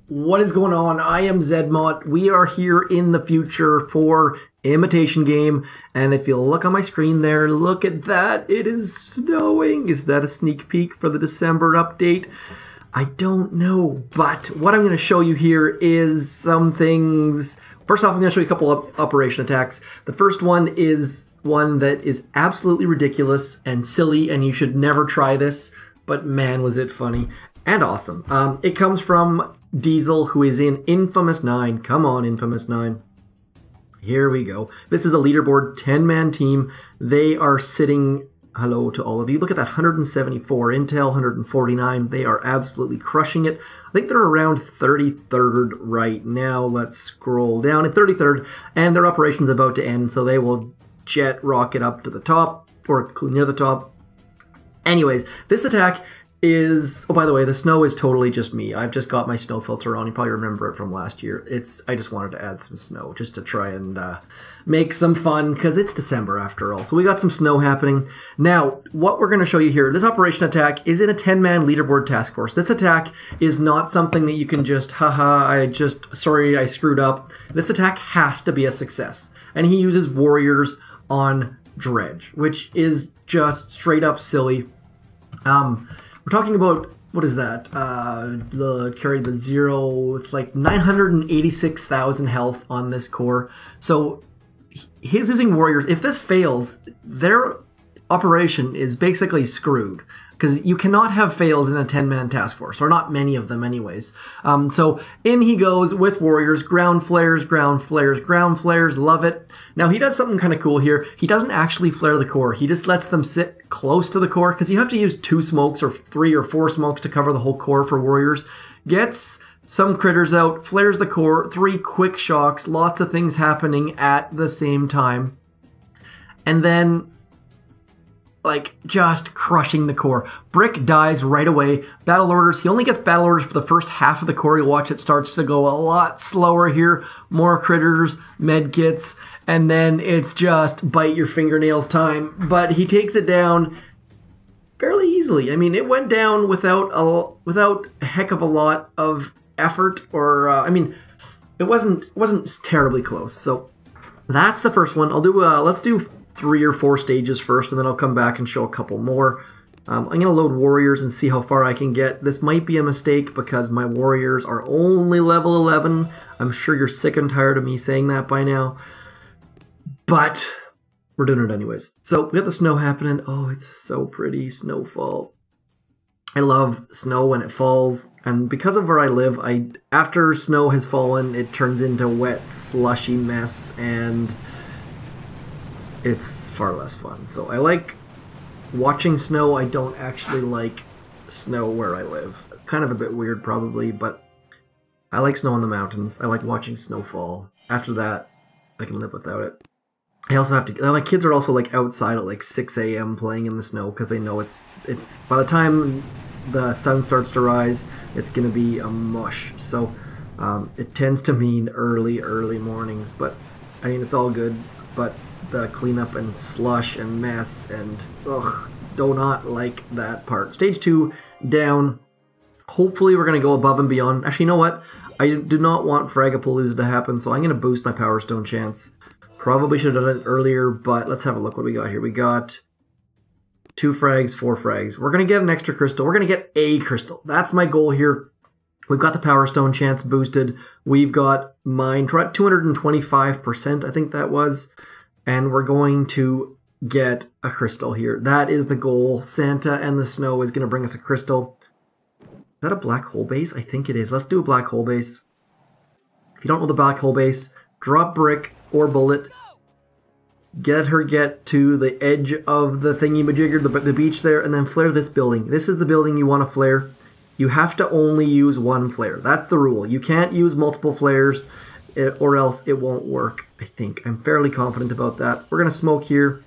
What is going on? I am Zedmont. We are here in the future for Imitation Game, and if you look on my screen there, look at that. It is snowing. Is that a sneak peek for the December update? I don't know, but what I'm going to show you here is some things. First off, I'm going to show you a couple of operation attacks. The first one is one that is absolutely ridiculous and silly, and you should never try this, but man, was it funny and awesome. It comes from Diesel, who is in Infamous 9. Come on, Infamous 9. Here we go. This is a leaderboard 10-man team. They are sitting... Hello to all of you. Look at that, 174 intel, 149. They are absolutely crushing it. I think they're around 33rd right now. Let's scroll down at 33rd, and their operation's about to end, so they will jet rocket up to the top, or near the top. Anyways, this attack is... Oh, by the way, the snow is totally just me. I've just got my snow filter on. You probably remember it from last year. I just wanted to add some snow just to try and make some fun, because it's December after all. So we got some snow happening. Now, what we're going to show you here, this operation attack is in a 10-man leaderboard task force. This attack is not something that you can just, sorry, I screwed up. This attack has to be a success. And he uses warriors on Dredge, which is just straight up silly. We're talking about, what is that? Carry the 0, it's like 986,000 health on this core. So he's using warriors. If this fails, their operation is basically screwed, because you cannot have fails in a 10-man task force, or not many of them anyways. So in he goes with warriors, ground flares, ground flares, ground flares, love it. Now he does something kind of cool here. He doesn't actually flare the core. He just lets them sit close to the core, because you have to use 2 smokes or 3 or 4 smokes to cover the whole core for warriors. Gets some critters out, flares the core, 3 quick shocks, lots of things happening at the same time. And then, like, just crushing the core. Brick dies right away. Battle orders. He only gets battle orders for the first half of the core. You watch it starts to go a lot slower here. More critters, med kits, and then it's just bite your fingernails time. But he takes it down fairly easily. I mean, it went down without a heck of a lot of effort, or I mean, it wasn't terribly close. So that's the first one. I'll do let's do 3 or 4 stages first, and then I'll come back and show a couple more. I'm going to load warriors and see how far I can get. This might be a mistake because my warriors are only level 11. I'm sure you're sick and tired of me saying that by now. But we're doing it anyways. So we got the snow happening. Oh, it's so pretty. Snowfall. I love snow when it falls. And because of where I live, after snow has fallen, it turns into wet, slushy mess, and it's far less fun. So I like watching snow. I don't actually like snow where I live. Kind of a bit weird probably, but I like snow in the mountains. I like watching snow fall. After that, I can live without it. I also have to, my kids are also like outside at like 6 a.m. playing in the snow, because they know it's by the time the sun starts to rise, it's going to be a mush. So it tends to mean early mornings, but I mean, it's all good. But the cleanup and slush and mess and do not like that part. Stage 2 down. Hopefully we're going to go above and beyond. Actually, you know what? I do not want Fragapalooza to happen, so I'm going to boost my Power Stone chance. Probably should have done it earlier, but let's have a look what we got here. We got 2 frags, 4 frags. We're going to get an extra crystal. We're going to get a crystal. That's my goal here. We've got the Power Stone chance boosted. We've got mine 225%, I think that was. And we're going to get a crystal here. That is the goal. Santa and the snow is going to bring us a crystal. Is that a black hole base? I think it is. Let's do a black hole base. If you don't know the black hole base, drop brick or bullet. Get to the edge of the thingy-majigger, the beach there, and then flare this building. This is the building you want to flare. You have to only use 1 flare. That's the rule. You can't use multiple flares, or else it won't work, I think. I'm fairly confident about that. We're going to smoke here.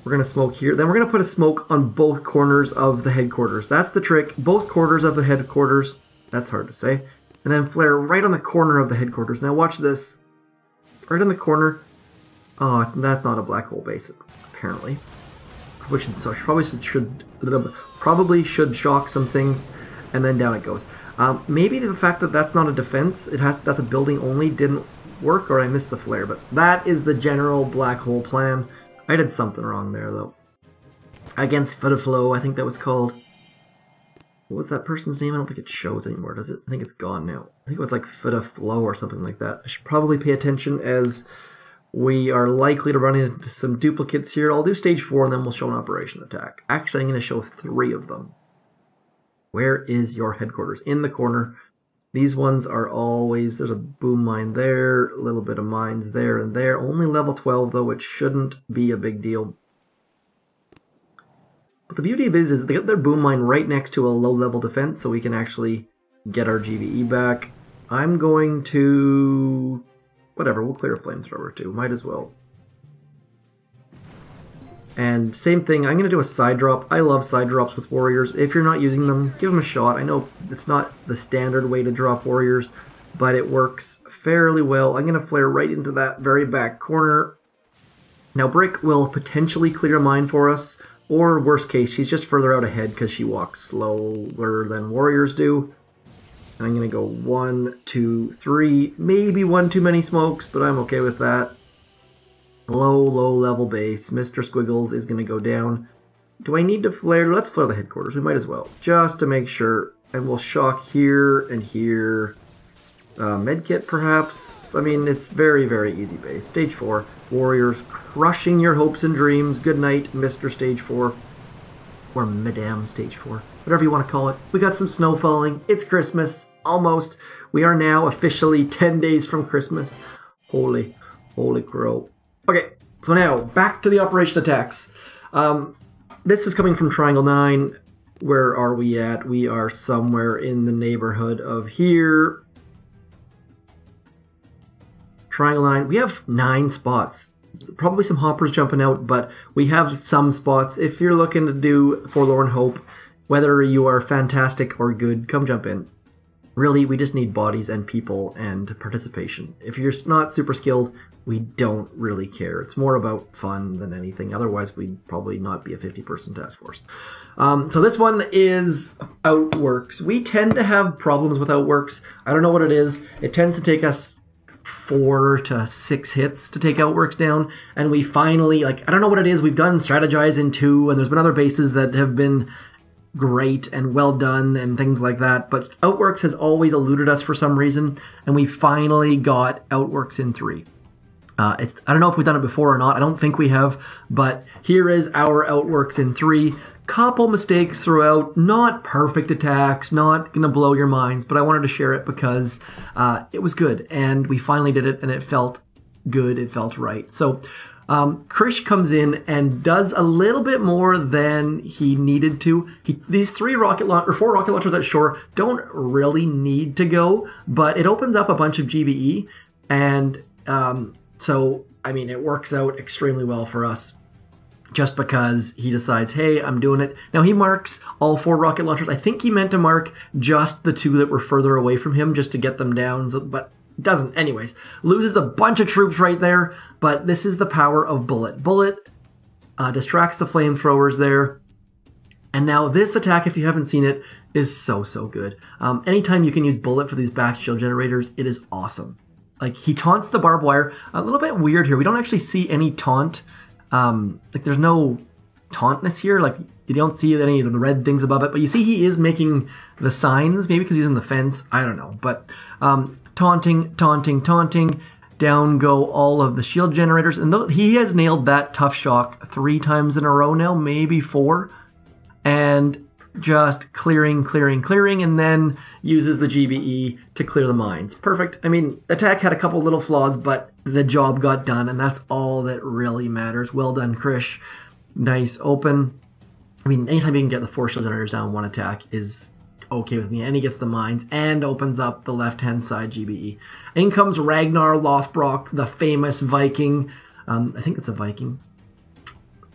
We're going to smoke here. Then we're going to put a smoke on both corners of the headquarters. That's the trick. Both corners of the headquarters. That's hard to say. And then flare right on the corner of the headquarters. Now watch this. Right in the corner. Oh, that's not a black hole base, apparently. Probably should shock some things, and then down it goes. Maybe the fact that that's not a defense, that's a building only, didn't work, or I missed the flare. But that is the general black hole plan. I did something wrong there though. Against Flow, I think that was called. What was that person's name? I don't think it shows anymore, does it? I think it's gone now. I think it was like Flow or something like that. I should probably pay attention as we are likely to run into some duplicates here. I'll do stage 4 and then we'll show an operation attack. Actually, I'm going to show 3 of them. Where is your headquarters? In the corner. These ones are always, there's a boom mine there, a little bit of mines there and there. Only level 12 though, which shouldn't be a big deal. But the beauty of this is they got their boom mine right next to a low level defense, so we can actually get our GVE back. I'm going to... whatever, we'll clear a flamethrower too, might as well. And same thing, I'm going to do a side drop. I love side drops with warriors. If you're not using them, give them a shot. I know it's not the standard way to drop warriors, but it works fairly well. I'm going to flare right into that very back corner. Now Brick will potentially clear a mine for us, or worst case, she's just further out ahead because she walks slower than warriors do. And I'm going to go 1, 2, 3, maybe 1 too many smokes, but I'm okay with that. Low level base. Mr. Squiggles is going to go down. Do I need to flare? Let's flare the headquarters. We might as well, just to make sure. And we'll shock here and here. Medkit, perhaps. I mean, it's very, very easy base. Stage 4. Warriors crushing your hopes and dreams. Good night, Mr. Stage 4. Or Madame Stage 4. Whatever you want to call it. We got some snow falling. It's Christmas. Almost. We are now officially 10 days from Christmas. Holy crow. Okay, so now, back to the operation attacks. This is coming from Triangle 9. Where are we at? We are somewhere in the neighborhood of here. Triangle 9. We have 9 spots. Probably some hoppers jumping out, but we have some spots. If you're looking to do Forlorn Hope, whether you are fantastic or good, come jump in. Really, we just need bodies and people and participation. If you're not super skilled, we don't really care. It's more about fun than anything. Otherwise, we'd probably not be a 50-person task force. So this one is Outworks. We tend to have problems with Outworks. I don't know what it is. It tends to take us 4 to 6 hits to take Outworks down, and we finally, I don't know what it is. We've done Strategize in 2, and there's been other bases that have been great and well done and things like that, but Outworks has always eluded us for some reason, and we finally got Outworks in 3. I don't know if we've done it before or not. I don't think we have, but here is our Outworks in 3. Couple mistakes throughout, not perfect attacks, not gonna blow your minds, but I wanted to share it because it was good, and we finally did it, and it felt good, it felt right. So Krish comes in and does a little bit more than he needed to. These 4 rocket launchers at shore don't really need to go, but it opens up a bunch of GVE, and so, I mean, it works out extremely well for us just because he decides, hey, I'm doing it. Now, he marks all 4 rocket launchers. I think he meant to mark just the 2 that were further away from him just to get them down, but doesn't. Anyways, loses a bunch of troops right there, but this is the power of Bullit. Bullit distracts the flamethrowers there. And now this attack, if you haven't seen it, is so good. Anytime you can use Bullit for these back shield generators, it is awesome. He taunts the barbed wire. A little bit weird here. We don't actually see any taunt. There's no tauntness here. You don't see any of the red things above it, but you see he is making the signs, maybe because he's in the fence. I don't know. But taunting. Down go all of the shield generators. And he has nailed that tough shock 3 times in a row now, maybe 4. And just clearing, and then uses the GVE to clear the mines. Perfect. I mean, attack had a couple little flaws, but the job got done, and that's all that really matters. Well done, Krish. Nice open. I mean, anytime you can get the 4 shield generators down 1 attack is okay with me. And he gets the mines and opens up the left-hand side GVE. In comes Ragnar Lothbrok, the famous Viking. I think it's a Viking.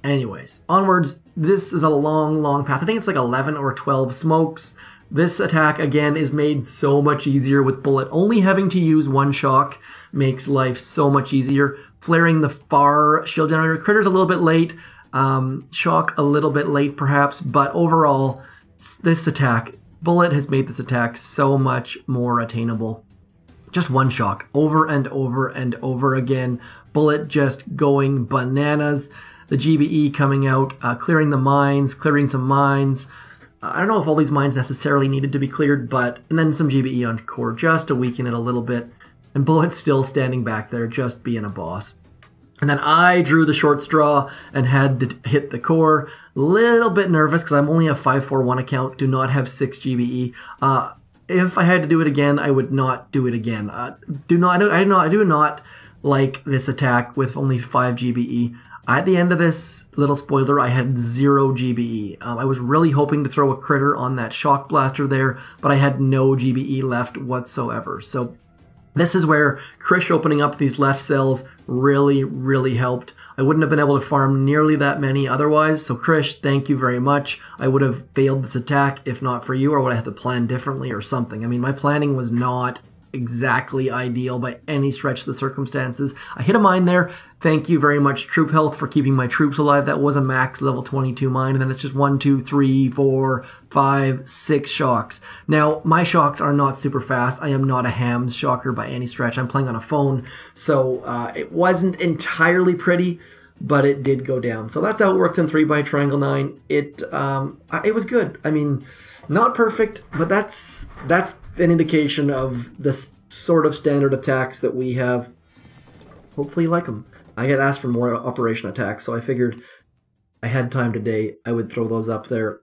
Anyways, onwards. This is a long path. I think it's 11 or 12 smokes. This attack, again, is made so much easier with Bullit. Only having to use 1 shock makes life so much easier. Flaring the far shield generator. Critter's a little bit late. Shock a little bit late perhaps, but overall, this attack, Bullit has made this attack so much more attainable. Just one shock, over and over and over again. Bullit just going bananas. The GBE coming out, clearing the mines, clearing some mines. I don't know if all these mines necessarily needed to be cleared, but... And then some GBE on core just to weaken it a little bit. And Bullit's still standing back there, just being a boss. And then I drew the short straw and had to hit the core. Little bit nervous because I'm only a 541 account, do not have 6 GBE. If I had to do it again, I would not do it again. I do not like this attack with only 5 GBE. At the end of this little spoiler, I had 0 GBE. I was really hoping to throw a critter on that shock blaster there, but I had no GBE left whatsoever. So this is where Krish opening up these left cells really, really helped. I wouldn't have been able to farm nearly that many otherwise, so Krish, thank you very much. I would have failed this attack if not for you, or would have had to plan differently or something. I mean, my planning was not exactly ideal by any stretch of the circumstances. I hit a mine there. Thank you very much, Troop Health, for keeping my troops alive. That was a max level 22 mine, and then it's just 1, 2, 3, 4, 5, 6 shocks. Now, my shocks are not super fast. I am not a hams shocker by any stretch. I'm playing on a phone, so it wasn't entirely pretty, but it did go down. So that's Outworks in 3 by Triangle 9. It was good. I mean, not perfect, but that's an indication of the sort of standard attacks that we have. Hopefully you like them. I get asked for more operation attacks, so I figured I had time today. I would throw those up there.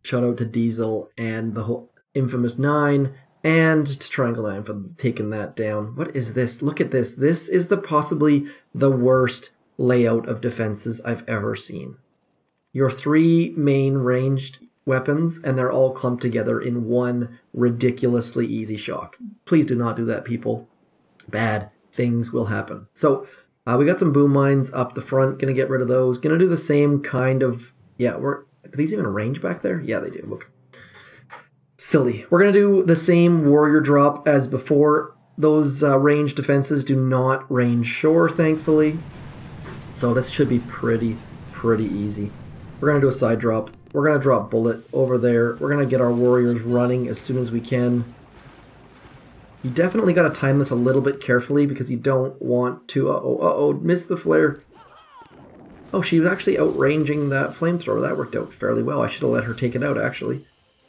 Shout out to Diesel and the whole infamous 9 and to Triangle 9 for taking that down. What is this? Look at this. This is possibly the worst layout of defenses I've ever seen. Your 3 main ranged weapons, and they're all clumped together in one ridiculously easy shock. Please do not do that, people. Bad things will happen. So we got some boom mines up the front. Gonna get rid of those. Gonna do the same kind of... Yeah, do these even range back there? Yeah, they do. Look. Silly. We're gonna do the same warrior drop as before. Those ranged defenses do not range shore, thankfully. So this should be pretty easy. We're gonna do a side drop. We're going to drop Bullit over there. We're going to get our warriors running as soon as we can. You definitely got to time this a little bit carefully because you don't want to... Uh-oh, missed the flare. Oh, she was actually outranging that flamethrower. That worked out fairly well. I should have let her take it out, actually.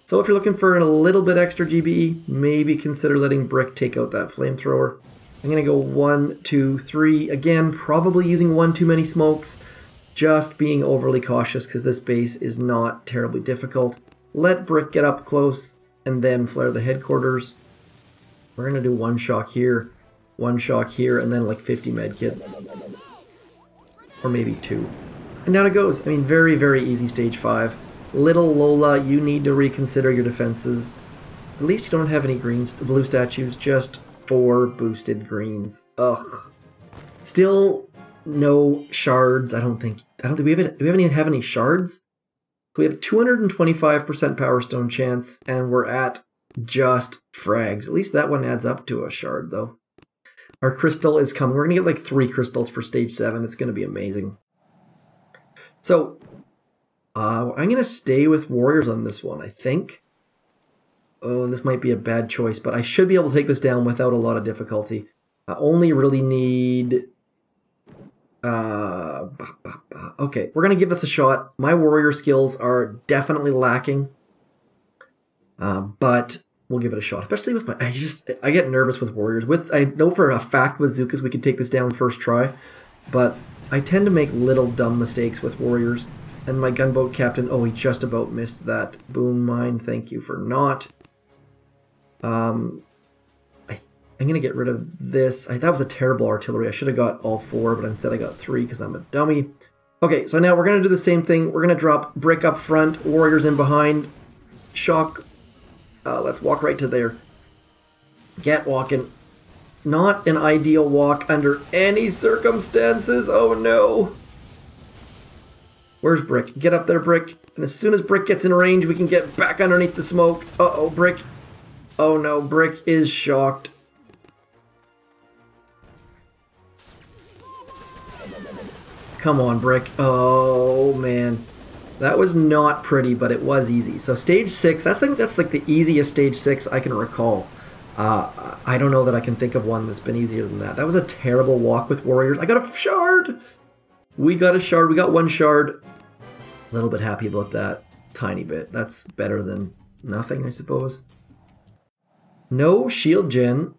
So if you're looking for a little bit extra GBE, maybe consider letting Brick take out that flamethrower. I'm going to go 1, 2, 3. Again, probably using one too many smokes. Just being overly cautious because this base is not terribly difficult. Let Brick get up close and then flare the headquarters. We're going to do 1 shock here, 1 shock here, and then like 50 medkits. Or maybe 2. And down it goes. I mean, very easy stage 5. Little Lola, you need to reconsider your defenses. At least you don't have any blue statues, just 4 boosted greens. Ugh. Still no shards, I don't think. Do we even have any shards? We have 225% Power Stone chance, and we're at just frags. At least that one adds up to a shard, though. Our crystal is coming. We're going to get like 3 crystals for stage 7. It's going to be amazing. So, I'm going to stay with warriors on this one, I think. Oh, this might be a bad choice, but I should be able to take this down without a lot of difficulty. I only really need... Okay, we're going to give this a shot. My warrior skills are definitely lacking. But we'll give it a shot. Especially with my... I get nervous with warriors. I know for a fact with Zookas we could take this down first try. But I tend to make little dumb mistakes with warriors. And my gunboat captain... Oh, he just about missed that boom mine. Thank you for not. I'm going to get rid of this. That was a terrible artillery. I should have got all 4, but instead I got 3 because I'm a dummy. Okay, so now we're going to do the same thing. We're going to drop Brick up front, warriors in behind, shock. Let's walk right to there. Get walking. Not an ideal walk under any circumstances. Oh no. Where's Brick? Get up there, Brick. And as soon as Brick gets in range, we can get back underneath the smoke. Uh-oh, Brick. Oh no, Brick is shocked. Come on, Brick. Oh, man. That was not pretty, but it was easy. So stage 6, I think that's like the easiest stage 6 I can recall. I don't know that I can think of one that's been easier than that. That was a terrible walk with warriors. I got a shard! We got a shard. We got 1 shard. A little bit happy about that. Tiny bit. That's better than nothing, I suppose. No shield gen.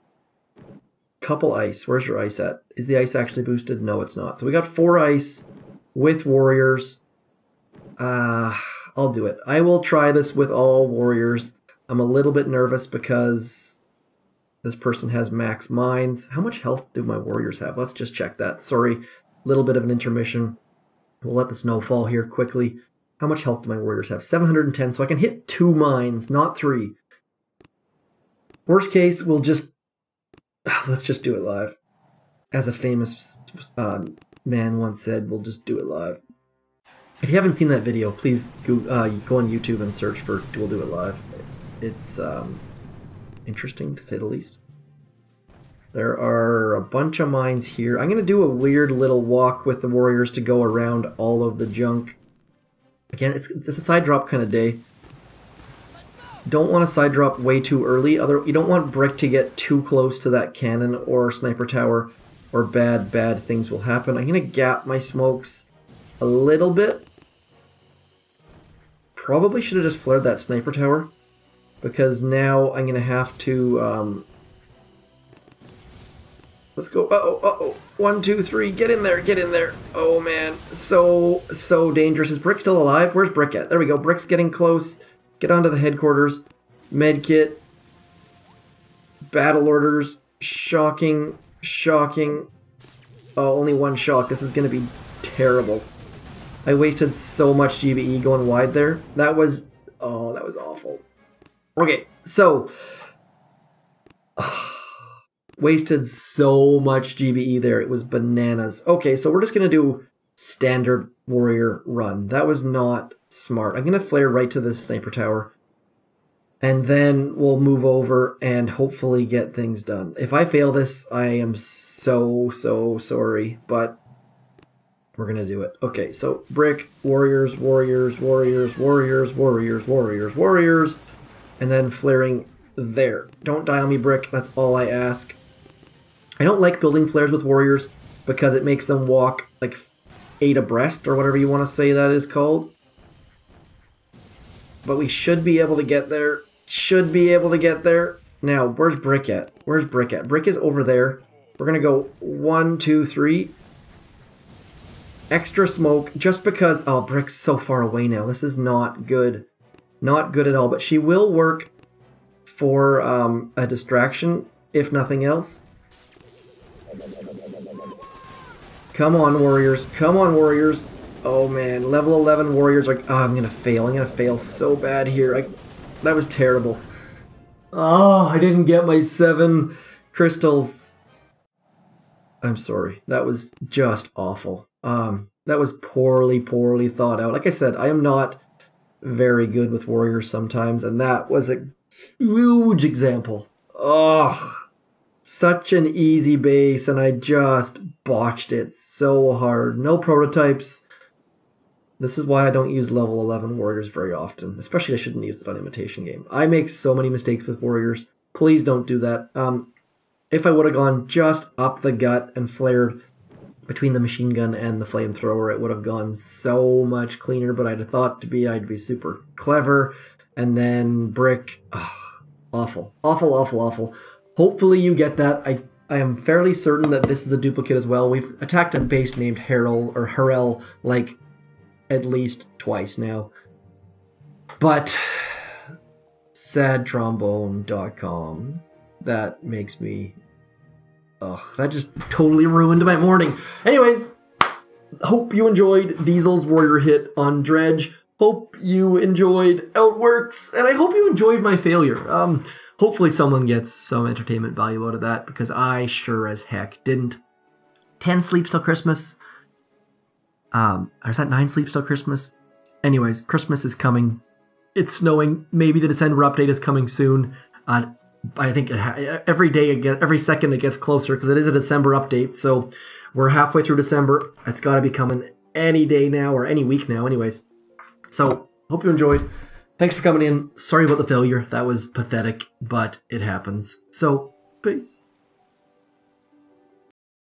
Couple ice. Where's your ice at? Is the ice actually boosted? No, it's not. So we got 4 ice with warriors. I'll do it. I will try this with all warriors. I'm a little bit nervous because this person has max mines. How much health do my warriors have? Let's just check that. Sorry, a little bit of an intermission. We'll let the snow fall here quickly. How much health do my warriors have? 710, so I can hit 2 mines, not 3. Worst case, we'll just... let's just do it live. As a famous man once said, we'll just do it live. If you haven't seen that video, please go on YouTube and search for We'll Do It Live. It's interesting, to say the least. There are a bunch of mines here. I'm going to do a weird little walk with the warriors to go around all of the junk. Again, it's a side drop kind of day. Don't want to side drop way too early. You don't want Brick to get too close to that cannon or sniper tower, or bad things will happen. I'm going to gap my smokes a little bit. Probably should have just flared that sniper tower, because now I'm going to have to... let's go. Uh-oh. 1, 2, 3. Get in there. Get in there. Oh, man. So dangerous. Is Brick still alive? Where's Brick at? There we go. Brick's getting close. Get onto the headquarters. Medkit. Battle orders. Shocking. Oh, only 1 shock. This is going to be terrible. I wasted so much GBE going wide there. That was... oh, that was awful. Okay, so... wasted so much GBE there. It was bananas. Okay, so we're just going to do standard warrior run. That was not smart. I'm going to flare right to this sniper tower. And then we'll move over and hopefully get things done. If I fail this, I am so sorry. But we're going to do it. Okay, so Brick, warriors. And then flaring there. Don't die on me, Brick. That's all I ask. I don't like building flares with warriors because it makes them walk like 8 abreast, or whatever you want to say that is called. But we should be able to get there. Now, where's Brick at? Brick is over there. We're going to go 1, 2, 3. Extra smoke, just because... oh, Brick's so far away now. This is not good. Not good at all. But she will work for a distraction, if nothing else. Come on, warriors. Oh, man. Level 11 warriors are... oh, I'm going to fail. So bad here. That was terrible. Oh, I didn't get my 7 crystals. I'm sorry. That was just awful. That was poorly thought out. Like I said, I am not very good with warriors sometimes, and that was a huge example. Oh, such an easy base, and I just botched it so hard. No prototypes. This is why I don't use level 11 warriors very often. Especially I shouldn't use it on Imitation Game. I make so many mistakes with warriors. Please don't do that. If I would have gone just up the gut and flared between the machine gun and the flamethrower, it would have gone so much cleaner, but I'd have thought I'd be super clever. And then Brick, awful. Hopefully you get that. I am fairly certain that this is a duplicate as well. We've attacked a base named Harel, like, at least twice now. But sadtrombone.com, that makes me... ugh, that just totally ruined my morning. Anyways, hope you enjoyed Diesel's warrior hit on Dredge. Hope you enjoyed Outworks, and I hope you enjoyed my failure. Hopefully someone gets some entertainment value out of that, because I sure as heck didn't. 10 sleeps till Christmas. Or is that 9 sleeps till Christmas? Anyways, Christmas is coming. It's snowing. Maybe the December update is coming soon. I think every second it gets closer, because it is a December update. So we're halfway through December. It's got to be coming any day now or any week now anyways. So, hope you enjoyed. Thanks for coming in. Sorry about the failure. That was pathetic, but it happens. So, peace.